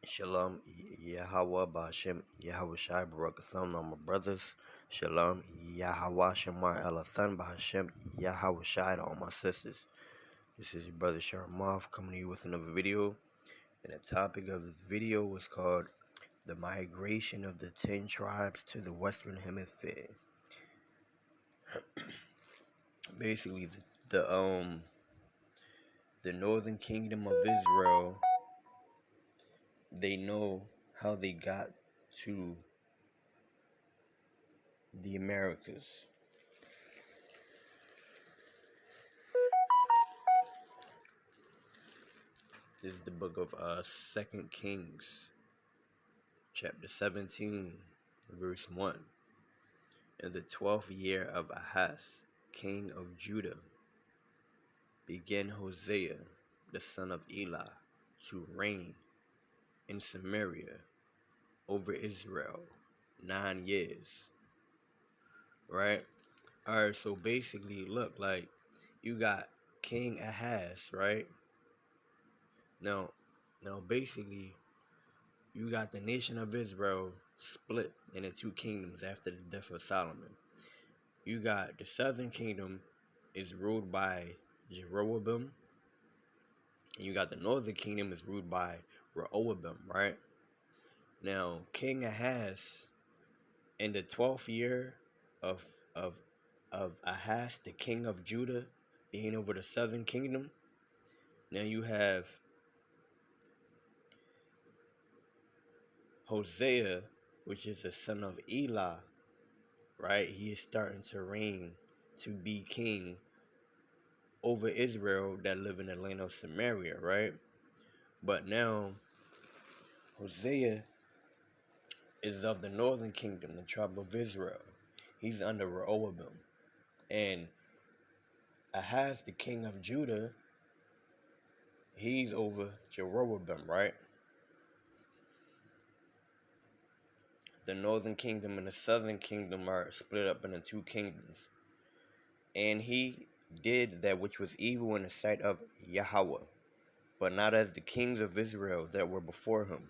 Shalom, Yahweh, Ba'ashem, Yahweh Shai, Baruch Atham, my brothers. Shalom, Yahweh, Shemar, Elathan, Ba'ashem, Yahweh Shai, to all my sisters. This is your brother Sharamoff coming to you with another video. And the topic of this video is called The Migration of the 10 Tribes to the Western Hemisphere. Basically, the Northern Kingdom of Israel, they know how they got to the Americas. This is the book of 2 Kings, chapter 17, verse 1. In the 12th year of Ahaz, king of Judah, began Hosea, the son of Elah, to reign in Samaria over Israel 9 years. Right? Alright, so basically, look, like, you got King Ahaz, right? Now, basically, you got the nation of Israel split into two kingdoms after the death of Solomon. You got the southern kingdom is ruled by Jeroboam, and you got the northern kingdom is ruled by Rehoboam, right? Now, King Ahaz, in the 12th year of Ahaz, the king of Judah, being over the southern kingdom, now you have Hosea, which is the son of Elah, right? He is starting to reign to be king over Israel that live in the land of Samaria, right? But now, Hosea is of the northern kingdom, the tribe of Israel. He's under Rehoboam. And Ahaz, the king of Judah, he's over Jeroboam, right? The northern kingdom and the southern kingdom are split up into two kingdoms. And he did that which was evil in the sight of Yahweh, but not as the kings of Israel that were before him.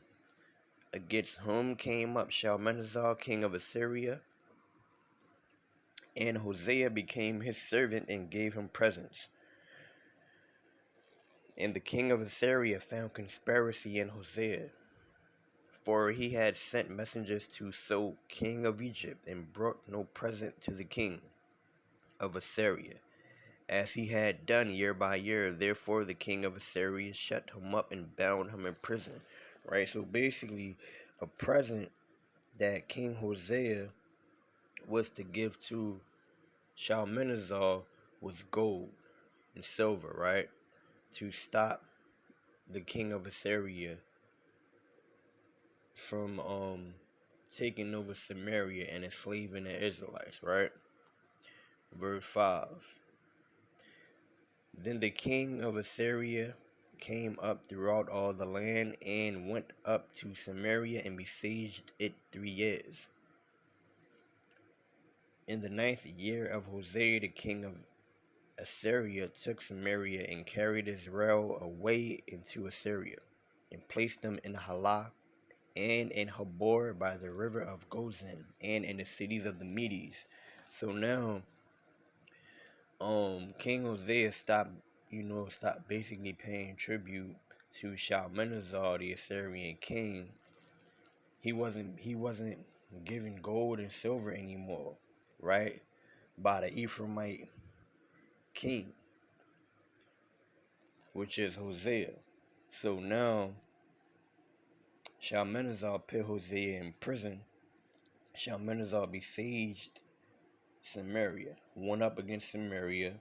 Against whom came up Shalmaneser, king of Assyria, and Hosea became his servant and gave him presents. And the king of Assyria found conspiracy in Hosea, for he had sent messengers to So, king of Egypt, and brought no present to the king of Assyria, as he had done year by year. Therefore the king of Assyria shut him up and bound him in prison. Right? So basically, a present that King Hosea was to give to Shalmaneser was gold and silver, right? To stop the king of Assyria from taking over Samaria and enslaving the Israelites, right? Verse 5. Then the king of Assyria came up throughout all the land and went up to Samaria and besieged it 3 years. In the 9th year of Hosea, the king of Assyria took Samaria and carried Israel away into Assyria, and placed them in Halah and in Habor by the river of Gozan, and in the cities of the Medes. So now, King Hosea stopped basically paying tribute to Shalmaneser, the Assyrian king. He wasn't giving gold and silver anymore, right? By the Ephraimite king, which is Hosea. So now Shalmaneser put Hosea in prison. Shalmaneser besieged Samaria, went up against Samaria,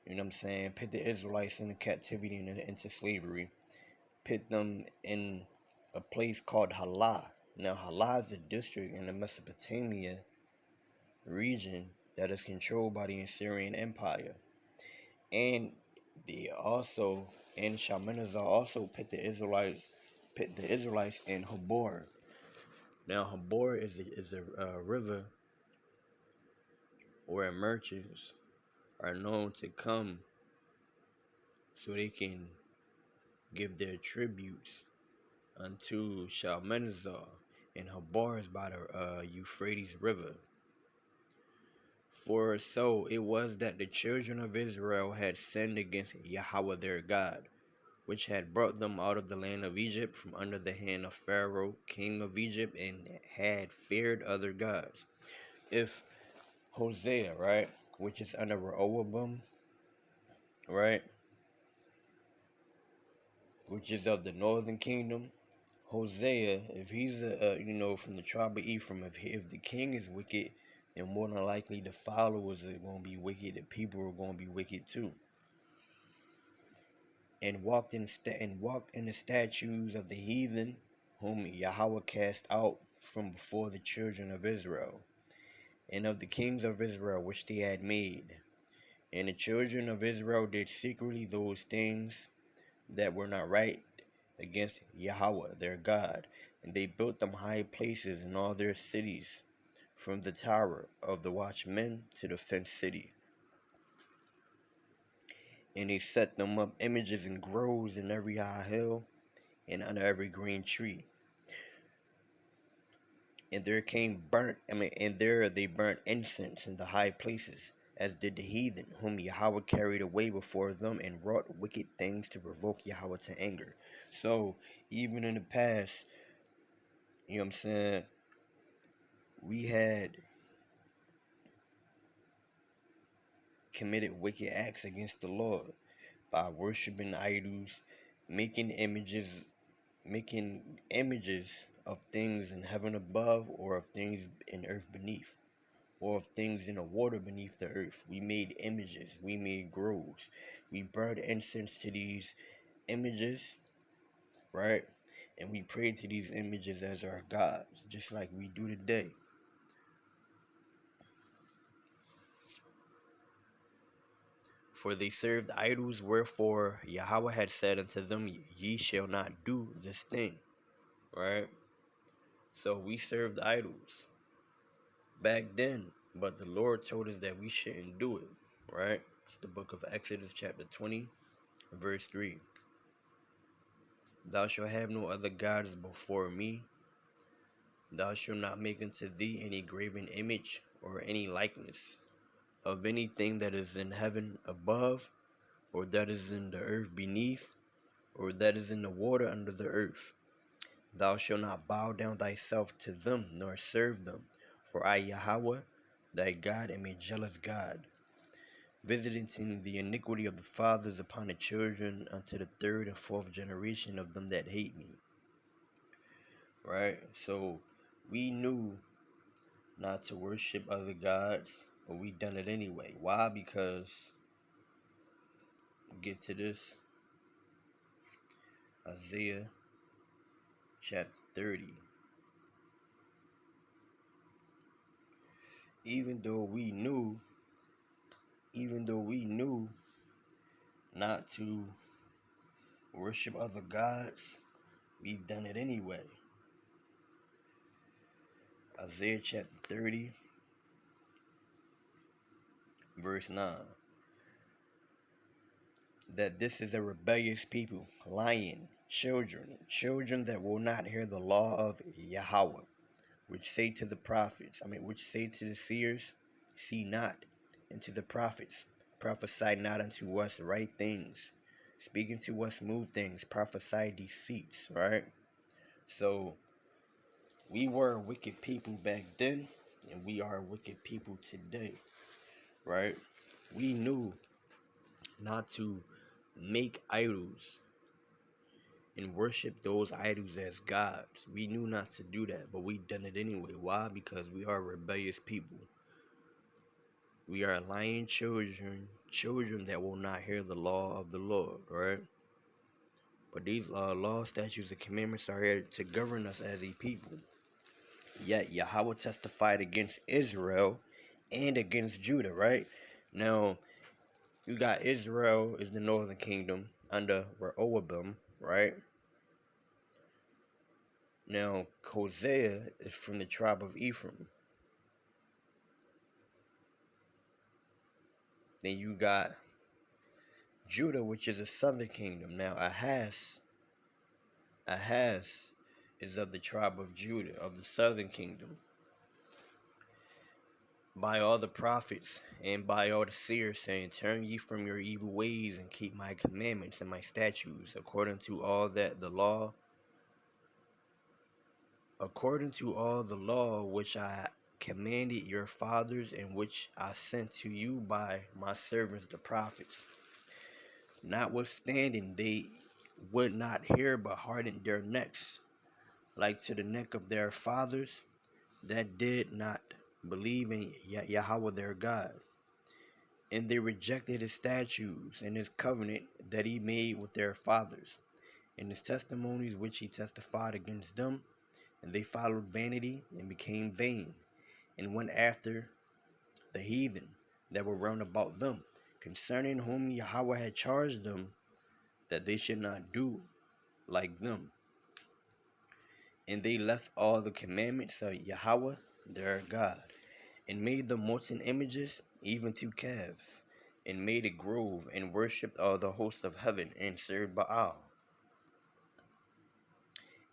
you know what I'm saying, put the Israelites into captivity and into slavery, put them in a place called Halah. Now Halah is a district in the Mesopotamia region that is controlled by the Assyrian Empire. And Shalmaneser also put the Israelites in Habor. Now Habor is a river where merchants are known to come so they can give their tributes unto Shalmaneser and her bars by the Euphrates River. For so it was that the children of Israel had sinned against Yahweh their God, which had brought them out of the land of Egypt from under the hand of Pharaoh, king of Egypt, and had feared other gods. If Hosea, right, which is under Rehoboam, right, which is of the northern kingdom, Hosea, if he's from the tribe of Ephraim, if the king is wicked, then more than likely the followers are going to be wicked. The people are going to be wicked too. And walked in the statutes of the heathen, whom Yahweh cast out from before the children of Israel, and of the kings of Israel which they had made. And the children of Israel did secretly those things that were not right against Yahweh their God, and they built them high places in all their cities, from the tower of the watchmen to the fenced city. And they set them up images and groves in every high hill and under every green tree. And there they burnt incense in the high places, as did the heathen, whom Yahweh carried away before them, and wrought wicked things to provoke Yahweh to anger. So even in the past, you know what I'm saying, we had committed wicked acts against the Lord by worshiping idols, making images of things in heaven above, or of things in earth beneath, or of things in the water beneath the earth. We made images, we made groves, we burned incense to these images, right? And we prayed to these images as our gods, just like we do today. For they served idols, wherefore Yahweh had said unto them, ye shall not do this thing, right? So we served idols back then, but the Lord told us that we shouldn't do it, right? It's the book of Exodus chapter 20, verse 3. Thou shalt have no other gods before me. Thou shalt not make unto thee any graven image or any likeness of anything that is in heaven above, or that is in the earth beneath, or that is in the water under the earth. Thou shalt not bow down thyself to them, nor serve them. For I, Yahweh, thy God, am a jealous God, visiting the iniquity of the fathers upon the children unto the third and fourth generation of them that hate me. Right? So we knew not to worship other gods, but we done it anyway. Why? Because, get to this, Isaiah chapter 30. Even though we knew not to worship other gods, we've done it anyway. Isaiah chapter 30, verse 9. That this is a rebellious people, lying children that will not hear the law of Yahweh, which say to the seers, see not, and to the prophets, prophesy not unto us right things, speaking to us smooth things, prophesy deceits, right? So we were wicked people back then, and we are wicked people today, right? We knew not to make idols and worship those idols as gods. We knew not to do that, but we done it anyway. Why? Because we are rebellious people. We are lying children that will not hear the law of the Lord, right? But these law, statutes, and commandments are here to govern us as a people. Yet Yahweh testified against Israel and against Judah, right? Now, you got Israel is the northern kingdom under Rehoboam, right? Now, Hosea is from the tribe of Ephraim. Then you got Judah, which is a southern kingdom. Now, Ahaz Ahaz is of the tribe of Judah, of the southern kingdom. By all the prophets and by all the seers, saying, Turn ye from your evil ways and keep my commandments and my statutes, according to all the law which I commanded your fathers, and which I sent to you by my servants the prophets. Notwithstanding, they would not hear, but hardened their necks, like to the neck of their fathers, that did not believe in Yahweh their God. And they rejected his statutes and his covenant that he made with their fathers, and his testimonies which he testified against them. And they followed vanity and became vain, and went after the heathen that were round about them, concerning whom Yahweh had charged them that they should not do like them. And they left all the commandments of Yahweh their God, and made them molten images, even to calves, and made a grove, and worshipped all the hosts of heaven, and served Baal.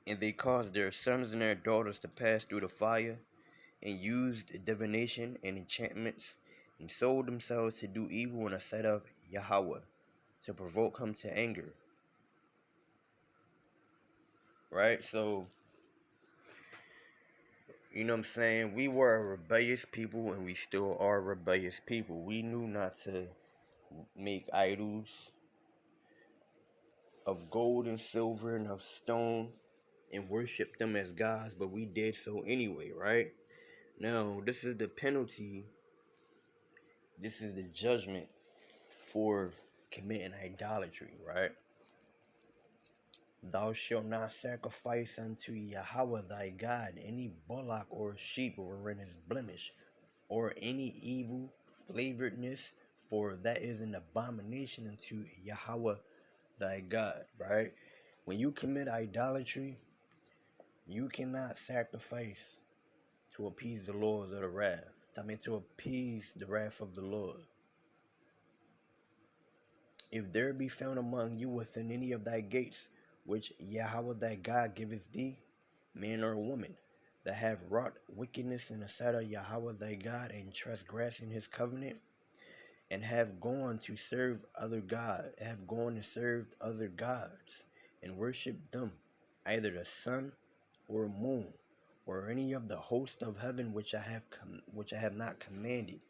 And they caused their sons and their daughters to pass through the fire, and used divination and enchantments, and sold themselves to do evil in the sight of Yahweh, to provoke him to anger. Right? So, you know what I'm saying? We were a rebellious people, and we still are rebellious people. We knew not to make idols of gold and silver and of stone and worship them as gods, but we did so anyway, right? Now, this is the penalty. This is the judgment for committing idolatry, right? Thou shalt not sacrifice unto Yahweh thy God any bullock or sheep wherein is blemish, or any evil flavoredness, for that is an abomination unto Yahweh thy God, right? When you commit idolatry, you cannot sacrifice to appease the Lord of the wrath. To appease the wrath of the Lord. If there be found among you within any of thy gates, which Yahweh thy God giveth thee, man or woman, that have wrought wickedness in the sight of Yahweh thy God, and transgressing his covenant, and have gone to serve other gods, and worship them, either the sun or moon, or any of the host of heaven which I have not commanded,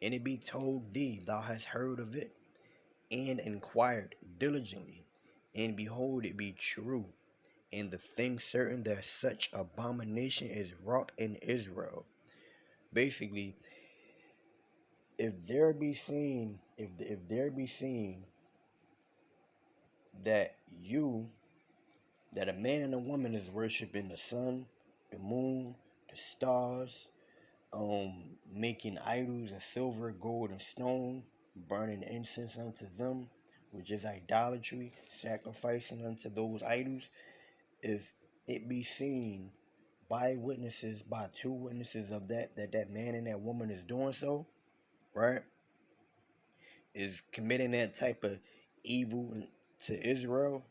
and it be told thee, thou hast heard of it, and inquired diligently, and behold, it be true, and the thing certain, that such abomination is wrought in Israel. Basically, if there be seen that a man and a woman is worshiping the sun, the moon, the stars, making idols of silver, gold, and stone, burning incense unto them, which is idolatry, sacrificing unto those idols, if it be seen by witnesses, by two witnesses of that man and that woman is doing so, right, is committing that type of evil to Israel,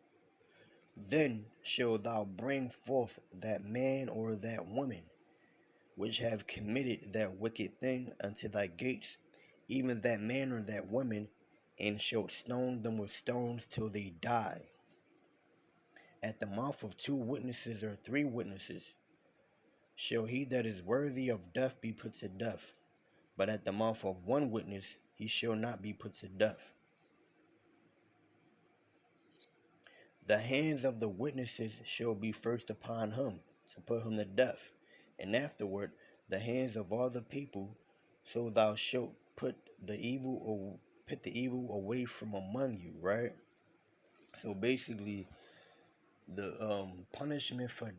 then shalt thou bring forth that man or that woman which have committed that wicked thing unto thy gates, even that man or that woman, and shalt stone them with stones till they die. At the mouth of two witnesses or three witnesses shall he that is worthy of death be put to death, but at the mouth of one witness he shall not be put to death. The hands of the witnesses shall be first upon him, to put him to death, and afterward the hands of all the people, so thou shalt put the evil away from among you, right? So basically, the punishment for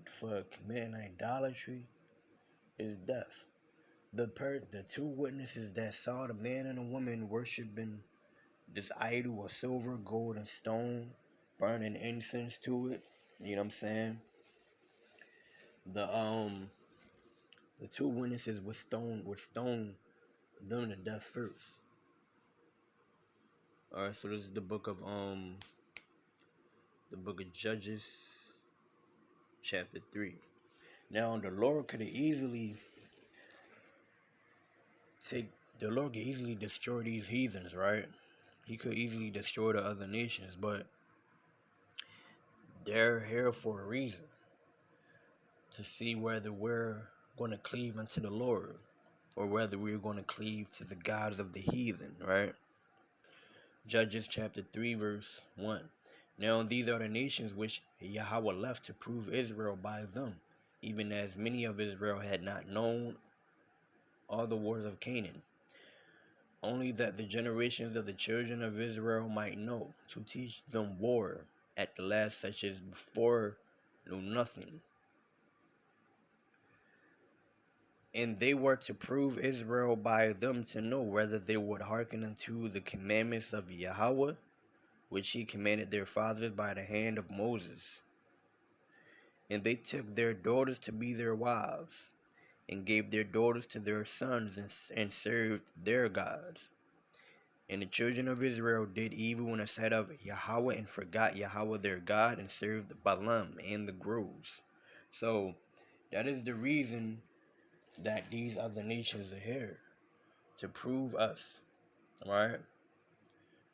committing idolatry is death. The two witnesses that saw the man and the woman worshiping this idol of silver, gold, and stone, burning incense to it, you know what I'm saying? The two witnesses would stone them to death first. Alright, so this is the book of Judges, chapter 3. Now the Lord could easily destroy these heathens, right? He could easily destroy the other nations, but they're here for a reason. To see whether we're going to cleave unto the Lord, or whether we're going to cleave to the gods of the heathen, right? Judges chapter 3 verse 1. Now these are the nations which Yahweh left to prove Israel by them, even as many of Israel had not known all the wars of Canaan, only that the generations of the children of Israel might know, to teach them war at the last, such as before knew nothing. And they were to prove Israel by them to know whether they would hearken unto the commandments of Yahweh, which he commanded their fathers by the hand of Moses. And they took their daughters to be their wives, and gave their daughters to their sons, and served their gods. And the children of Israel did evil in the sight of Yahweh, and forgot Yahweh their God, and served Balaam and the groves. So that is the reason that these other nations are here, to prove us. Alright?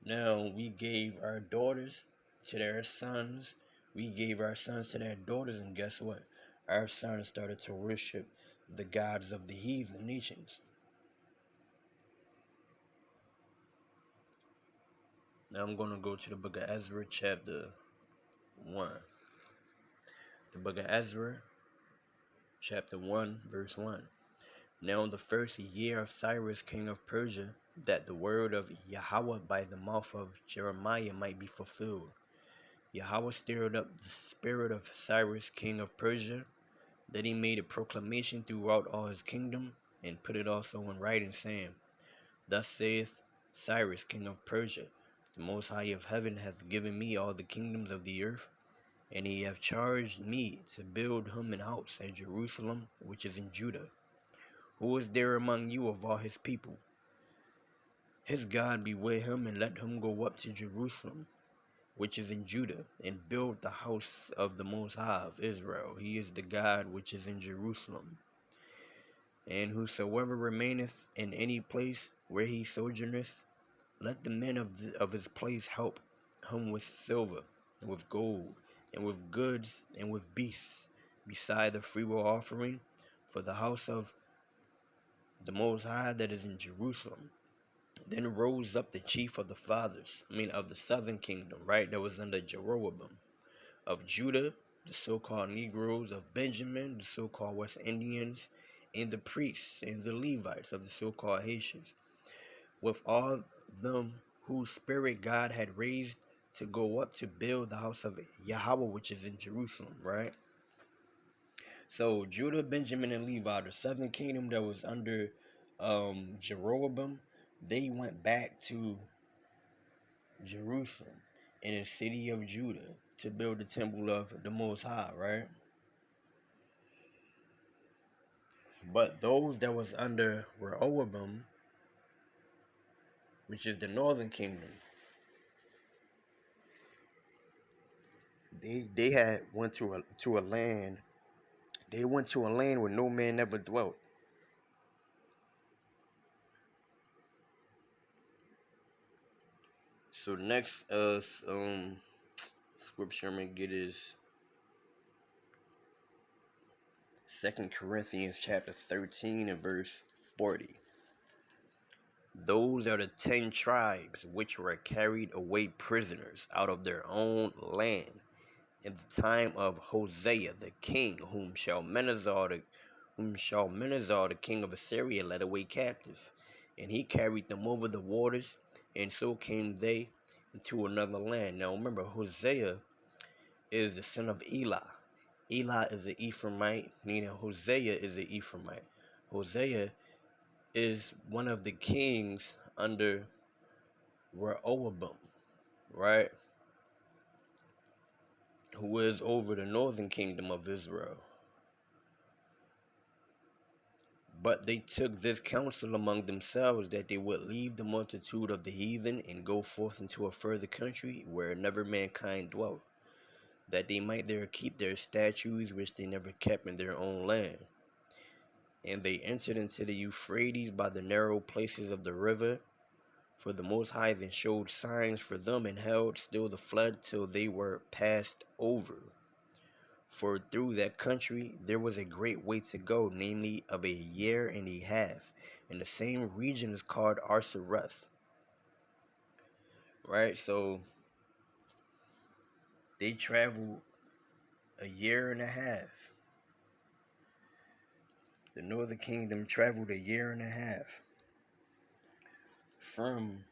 Now we gave our daughters to their sons. We gave our sons to their daughters, and guess what? Our sons started to worship the gods of the heathen nations. Now I'm going to go to the book of Ezra chapter 1. The book of Ezra chapter 1 verse 1. Now in the first year of Cyrus king of Persia, that the word of Yahweh by the mouth of Jeremiah might be fulfilled, Yahweh stirred up the spirit of Cyrus king of Persia, that he made a proclamation throughout all his kingdom, and put it also in writing, saying, Thus saith Cyrus king of Persia, the Most High of heaven hath given me all the kingdoms of the earth, and he hath charged me to build him an house at Jerusalem, which is in Judah. Who is there among you of all his people? His God be with him, and let him go up to Jerusalem, which is in Judah, and build the house of the Most High of Israel. He is the God which is in Jerusalem. And whosoever remaineth in any place where he sojourneth, let the men of his place help him with silver, and with gold, and with goods, and with beasts, beside the freewill offering for the house of the Most High that is in Jerusalem. Then rose up the chief of the fathers, of the southern kingdom, right, that was under Jeroboam, of Judah, the so-called Negroes, of Benjamin, the so-called West Indians, and the priests and the Levites of the so-called Haitians, with all them whose spirit God had raised to go up to build the house of Yahweh, which is in Jerusalem, right? So Judah, Benjamin, and Levi, the southern kingdom that was under Jeroboam, they went back to Jerusalem in the city of Judah to build the temple of the Most High, right? But those that was under Rehoboam, which is the northern kingdom, they had went to a land. They went to a land where no man ever dwelt. So next scripture I'm gonna get is 2 Corinthians chapter 13 and verse 40. Those are the 10 tribes which were carried away prisoners out of their own land in the time of Hosea the king, whom Shalmaneser the king of Assyria led away captive. And he carried them over the waters, and so came they into another land. Now remember, Hosea is the son of Elah. Elah is an Ephraimite, meaning Hosea is an Ephraimite. Hosea is one of the kings under Rehoboam, right? Who is over the northern kingdom of Israel. But they took this counsel among themselves, that they would leave the multitude of the heathen and go forth into a further country where never mankind dwelt. that they might there keep their statues which they never kept in their own land. And they entered into the Euphrates by the narrow places of the river, for the Most High then showed signs for them and held still the flood till they were passed over. For through that country there was a great way to go, namely of a year and a half, and the same region is called Arsareth. Right, so they traveled a year and a half. The northern kingdom traveled a year and a half from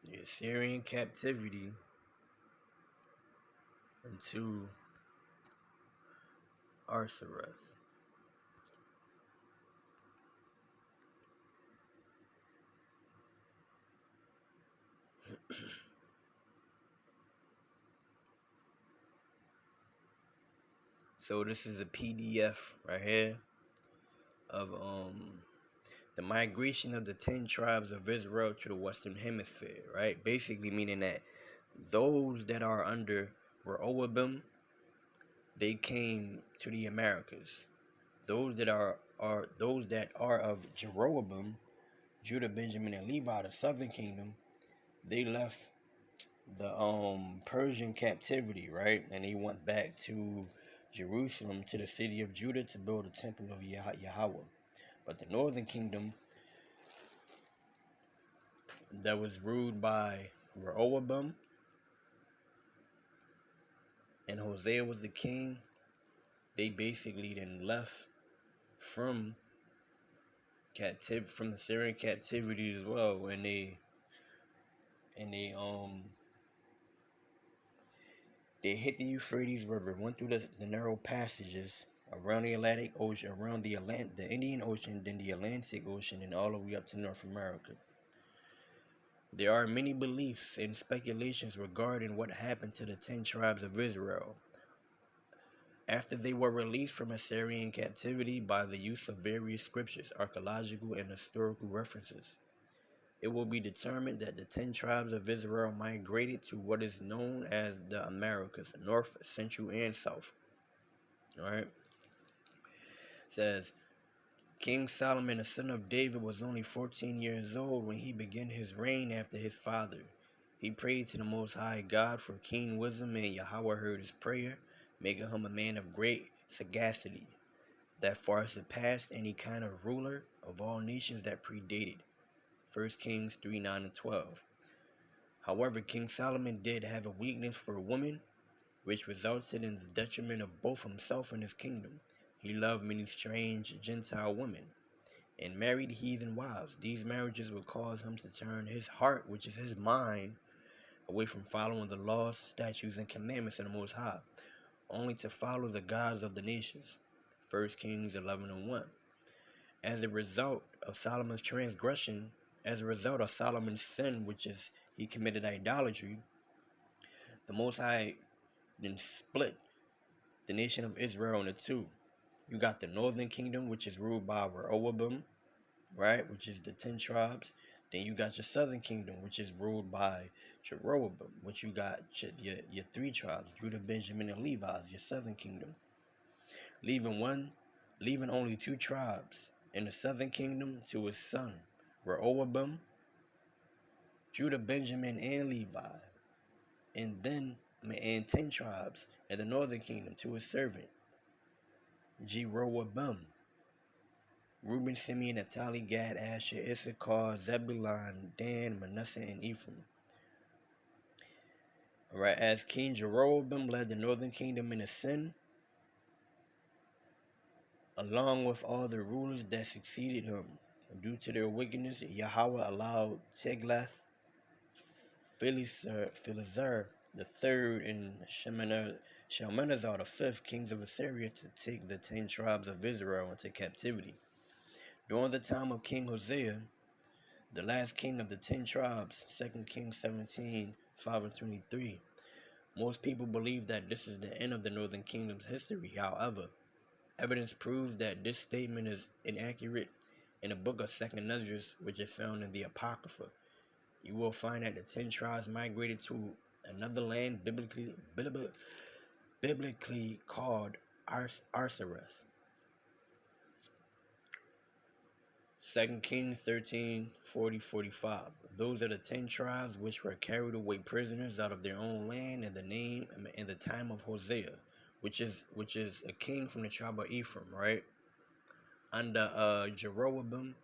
the Assyrian captivity into Arsareth. So this is a PDF right here of the migration of the 10 tribes of Israel to the Western Hemisphere, right? Basically meaning that those that are under Rehoboam, they came to the Americas. Those that are of Jeroboam, Judah, Benjamin, and Levi, the southern kingdom, they left the Persian captivity, right? And they went back to Jerusalem, to the city of Judah, to build a temple of Yahweh. But the northern kingdom that was ruled by Rehoboam, and Hosea was the king, they basically then left from the Syrian captivity as well, and they hit the Euphrates River, went through the narrow passages around the Atlantic Ocean, around the Indian Ocean, then the Atlantic Ocean, and all the way up to North America. There are many beliefs and speculations regarding what happened to the 10 tribes of Israel after they were released from Assyrian captivity by the use of various scriptures, archaeological, and historical references. It will be determined that the 10 tribes of Israel migrated to what is known as the Americas, North, Central, and South. Alright? It says, King Solomon, the son of David, was only 14 years old when he began his reign after his father. He prayed to the Most High God for keen wisdom, and Yahweh heard his prayer, making him a man of great sagacity, that far surpassed any kind of ruler of all nations that predated. 1 Kings 3:9 and 12. However, King Solomon did have a weakness for women, which resulted in the detriment of both himself and his kingdom. He loved many strange Gentile women and married heathen wives. These marriages would cause him to turn his heart, which is his mind, away from following the laws, statutes, and commandments of the Most High, only to follow the gods of the nations. 1 Kings 11 and 1. As a result of Solomon's sin, which is he committed idolatry, the Most High then split the nation of Israel into two. You got the northern kingdom, which is ruled by Rehoboam, right, which is the 10 tribes. Then you got your southern kingdom, which is ruled by Jeroboam, which you got your 3 tribes, Judah, Benjamin, and Levi, your southern kingdom. Leaving only 2 tribes in the southern kingdom to his son, Rehoboam, Judah, Benjamin, and Levi, and 10 tribes in the northern kingdom to his servant, Jeroboam, Reuben, Simeon, Naphtali, Gad, Asher, Issachar, Zebulun, Dan, Manasseh, and Ephraim. Alright, as King Jeroboam led the northern kingdom in sin, along with all the rulers that succeeded him, due to their wickedness, Yahweh allowed Tiglath-Pileser the third and Shalmaneser the fifth, kings of Assyria, to take the 10 tribes of Israel into captivity. During the time of King Hosea, the last king of the 10 tribes, 2 Kings 17:5 and 23, most people believe that this is the end of the northern kingdom's history. However, evidence proves that this statement is inaccurate. In the book of 2nd Esdras, which is found in the Apocrypha, you will find that the 10 tribes migrated to another land biblically called Arsareth. 2 Kings 13:40-45. Those are the 10 tribes which were carried away prisoners out of their own land in the time of Hosea, which is a king from the tribe of Ephraim, right? Under Jeroboam,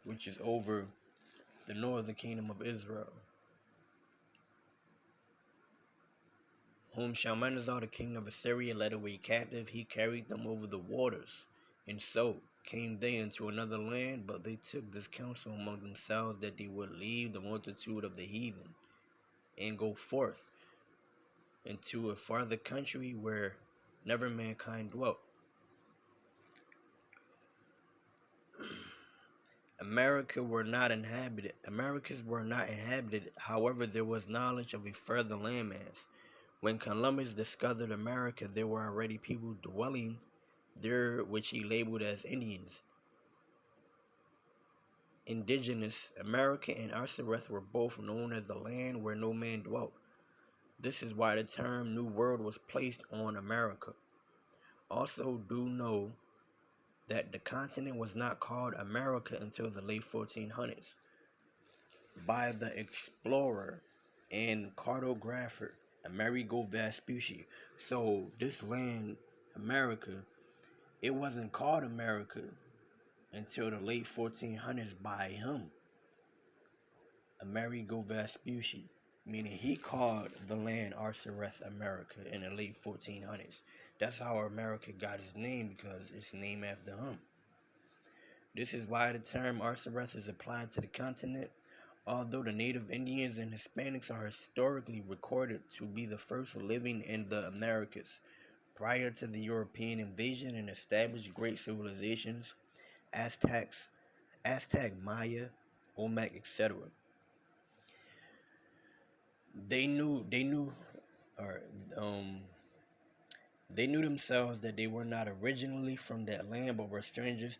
which is over the northern kingdom of Israel. Whom Shalmaneser, the king of Assyria, led away captive, he carried them over the waters. And so came they into another land, but they took this counsel among themselves that they would leave the multitude of the heathen, and go forth into a farther country where never mankind dwelt. Americas were not inhabited. However, there was knowledge of a further landmass. When Columbus discovered America, there were already people dwelling there, which he labeled as Indians. Indigenous America and Arsareth were both known as the land where no man dwelt. This is why the term New World was placed on America. Also, do know that the continent was not called America until the late 1400s by the explorer and cartographer Amerigo Vespucci. So this land, America, it wasn't called America until the late 1400s by him, Amerigo Vespucci, meaning he called the land Arsareth America in the late 1400s. That's how America got its name, because it's named after him. This is why the term Arsareth is applied to the continent. Although the native Indians and Hispanics are historically recorded to be the first living in the Americas, prior to the European invasion and established great civilizations, Aztec, Maya, Olmec, etc. They knew themselves that they were not originally from that land, but were strangers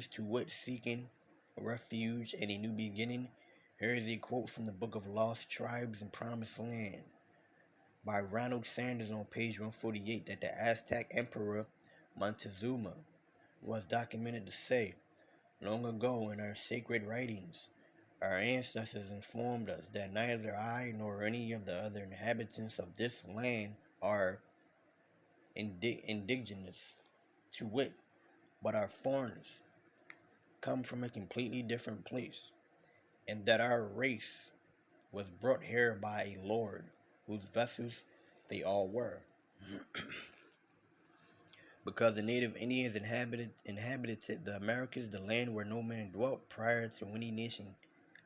to wit, seeking refuge and a new beginning. Here is a quote from the book of Lost Tribes and Promised Land by Ronald Sanders on page 148, that the Aztec Emperor Montezuma was documented to say, long ago in our sacred writings, our ancestors informed us that neither I nor any of the other inhabitants of this land are indigenous to wit, but are foreigners, come from a completely different place, and that our race was brought here by a lord, whose vessels they all were. Because the native Indians inhabited the Americas, the land where no man dwelt, prior to any nation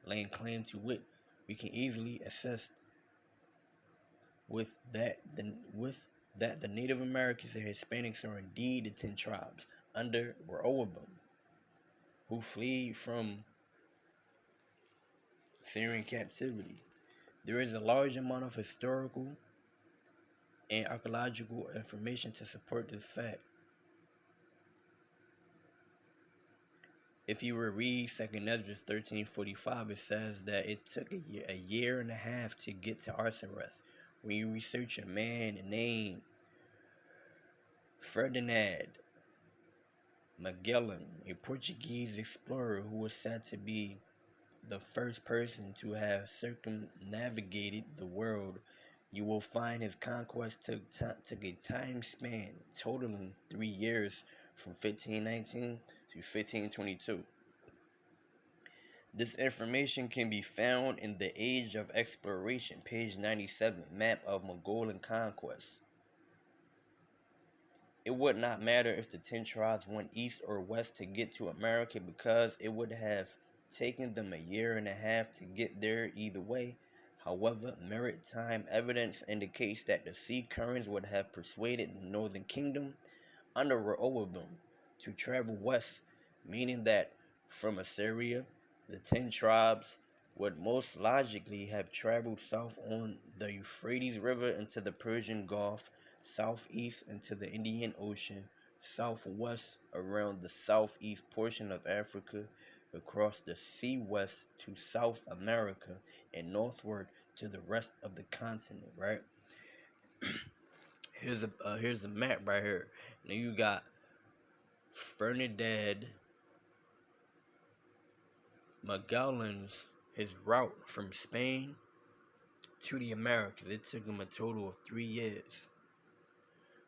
laying claim to wit, we can easily assess with that the Native Americans and Hispanics are indeed the 10 tribes under Rehoboam, who fled from Syrian captivity. There is a large amount of historical and archaeological information to support this fact. If you were to read 2nd Ezra 13:45, it says that it took a year and a half to get to Arsareth. When you research a man named Ferdinand Magellan, a Portuguese explorer who was said to be the first person to have circumnavigated the world, you will find his conquest took a time span totaling 3 years, from 1519 to 1522. This information can be found in the Age of Exploration, page 97, map of Mongolian conquest. It would not matter if the 10 tribes went east or west to get to America, because it would have taken them a year and a half to get there either way. However, maritime evidence indicates that the sea currents would have persuaded the northern kingdom under Rehoboam to travel west, meaning that from Assyria, the 10 tribes would most logically have traveled south on the Euphrates River into the Persian Gulf, southeast into the Indian Ocean, southwest around the southeast portion of Africa, across the sea west to South America and northward to the rest of the continent, right? Here's a map right here. Now you got Ferdinand Magellan's his route from Spain to the Americas. It took him a total of 3 years.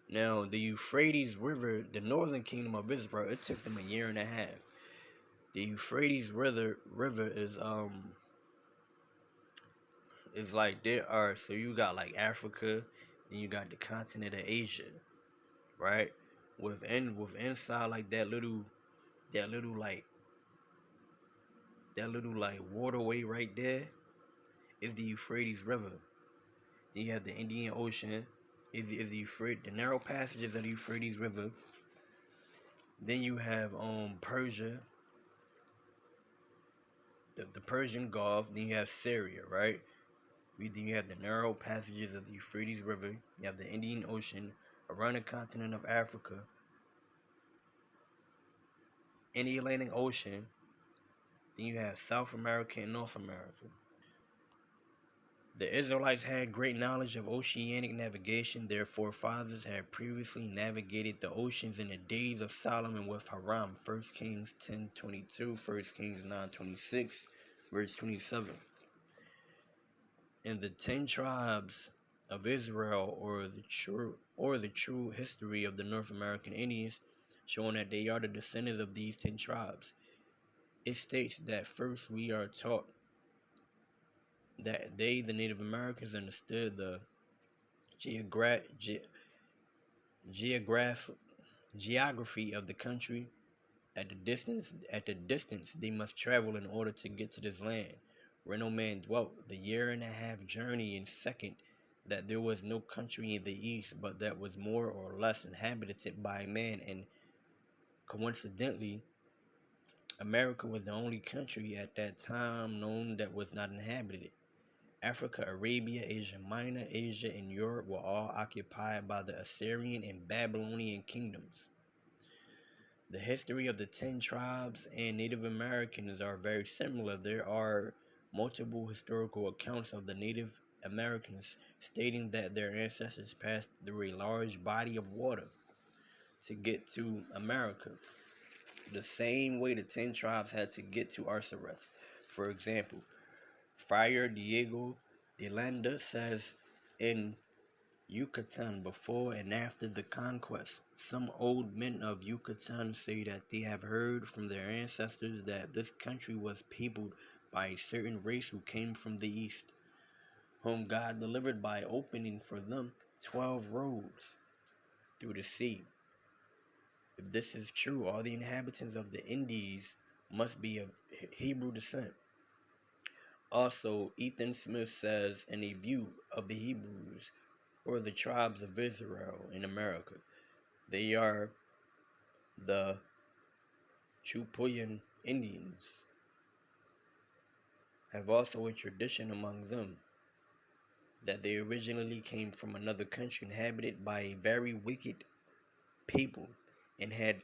Now the Euphrates River, the northern kingdom of Israel, it took them a year and a half. The Euphrates River is like there are, so you got like Africa, then you got the continent of Asia, right? With inside like that little like waterway right there is the Euphrates River. Then you have the Indian Ocean, is the narrow passages of the Euphrates River. Then you have Persia, the Persian Gulf. Then you have Syria, right? Then you have the narrow passages of the Euphrates River. You have the Indian Ocean around the continent of Africa, in the Atlantic Ocean. Then you have South America and North America. The Israelites had great knowledge of oceanic navigation. Their forefathers had previously navigated the oceans in the days of Solomon with Hiram. 1 Kings 10:22, 1 Kings 9:26, verse 27. In the 10 tribes of Israel, or the true history of the North American Indians, showing that they are the descendants of these 10 tribes. It states that first we are taught that they, the Native Americans, understood the geography of the country at the distance they must travel in order to get to this land where no man dwelt, the year and a half journey, and second, that there was no country in the east but that was more or less inhabited by man, and coincidentally America was the only country at that time known that was not inhabited. Africa, Arabia, Asia Minor, Asia, and Europe were all occupied by the Assyrian and Babylonian kingdoms. The history of the 10 tribes and Native Americans are very similar. There are multiple historical accounts of the Native Americans stating that their ancestors passed through a large body of water to get to America, the same way the 10 tribes had to get to Arsareth. For example, Friar Diego de Landa says in Yucatan, before and after the conquest, some old men of Yucatan say that they have heard from their ancestors that this country was peopled by a certain race who came from the east, whom God delivered by opening for them 12 roads through the sea. If this is true, all the inhabitants of the Indies must be of Hebrew descent. Also, Ethan Smith says in a view of the Hebrews, or the tribes of Israel in America, they are the Chupoyan Indians, have also a tradition among them that they originally came from another country inhabited by a very wicked people and had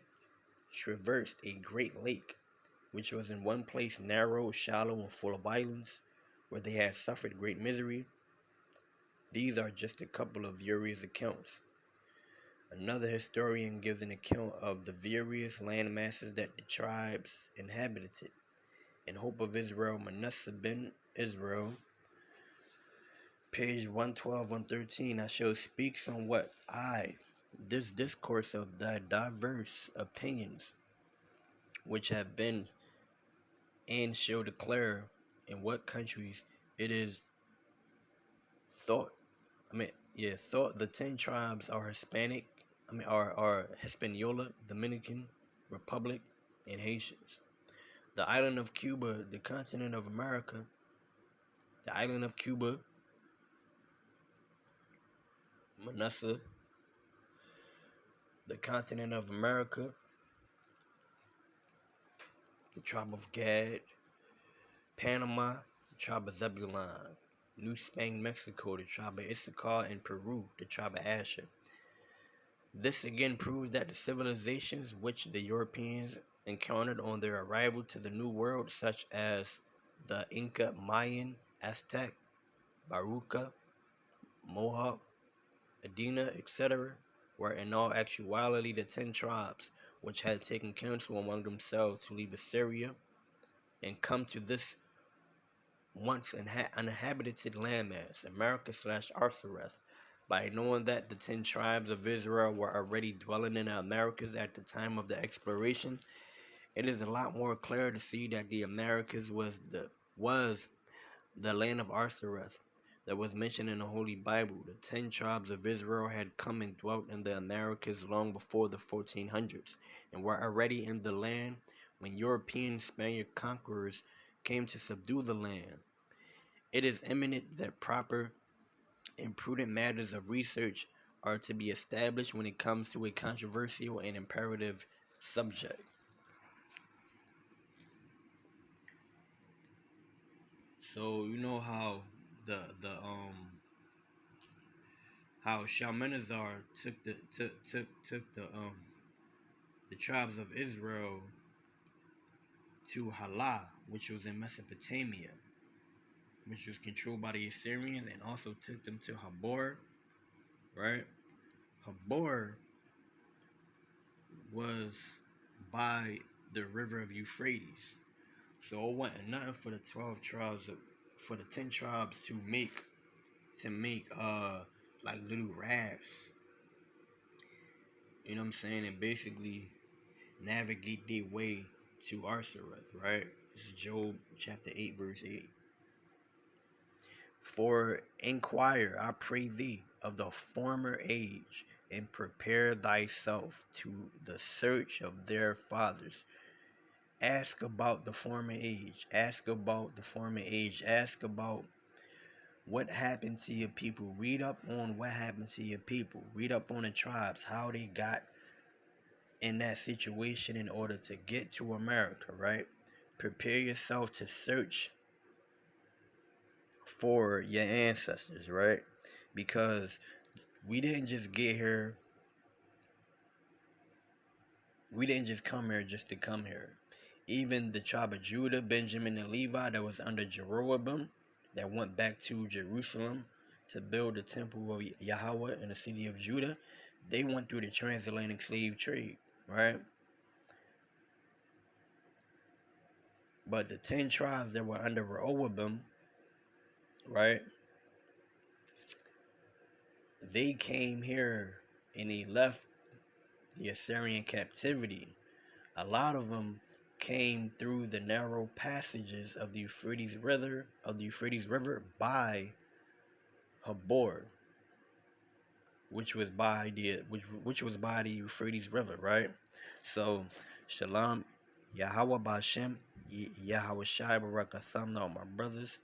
traversed a great lake, which was in one place narrow, shallow, and full of islands, where they had suffered great misery. These are just a couple of various accounts. Another historian gives an account of the various land masses that the tribes inhabited. In Hope of Israel, Manasseh ben Israel, page 112, 113, I shall speak somewhat this discourse of the diverse opinions which have been and shall declare in what countries it is thought the 10 tribes are Hispanic, are Hispaniola, Dominican Republic, and Haitians. The island of Cuba, the continent of America, the island of Cuba, Manasseh, the continent of America, the tribe of Gad, Panama, the tribe of Zebulon, New Spain, Mexico, the tribe of Issachar, and Peru, the tribe of Asher. This again proves that the civilizations which the Europeans encountered on their arrival to the New World, such as the Inca, Mayan, Aztec, Baruca, Mohawk, Adena, etc., were in all actuality the 10 tribes which had taken counsel among themselves to leave Assyria and come to this once uninhabited landmass, America/Arthureth, by knowing that the 10 tribes of Israel were already dwelling in the Americas at the time of the exploration. It is a lot more clear to see that the Americas was the land of Arthureth that was mentioned in the Holy Bible. The 10 tribes of Israel had come and dwelt in the Americas long before the 1400s and were already in the land when European Spaniard conquerors came to subdue the land. It is eminent that proper and prudent matters of research are to be established when it comes to a controversial and imperative subject. So you know how the how Shalmaneser took the tribes of Israel to Halah, which was in Mesopotamia, which was controlled by the Assyrians, and also took them to Habor, right? Habor was by the river of Euphrates. So it wasn't nothing for the 12 tribes for the 10 tribes to make like little rafts. You know what I'm saying? And basically navigate their way to Arsareth, right? This is Job chapter 8, verse 8. For inquire, I pray thee, of the former age, and prepare thyself to the search of their fathers. Ask about the former age. Ask about the former age. Ask about what happened to your people. Read up on what happened to your people. Read up on the tribes, how they got in that situation in order to get to America, right? Prepare yourself to search for your ancestors, right? Because we didn't just get here. We didn't just come here just to come here. Even the tribe of Judah, Benjamin, and Levi that was under Jeroboam, that went back to Jerusalem to build the temple of Yahweh in the city of Judah, they went through the transatlantic slave trade, right? But the 10 tribes that were under Rehoboam, right, they came here and they left the Assyrian captivity. A lot of them came through the narrow passages of the Euphrates River by Habor, which was by the Euphrates River, right? So Shalom, Yahweh Bashem, Yahweh Shai Barakatham, all my brothers.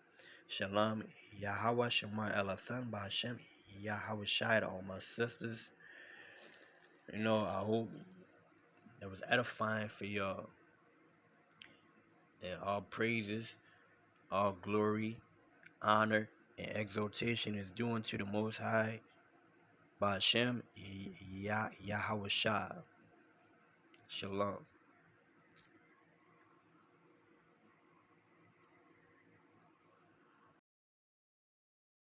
Shalom, Yahweh Shemar Elathan Bashem, Yahweh Shai to all my sisters. You know, I hope that was edifying for y'all. And all praises, all glory, honor, and exaltation is due unto the Most High, Bashem, Yahweh Shai. Shalom.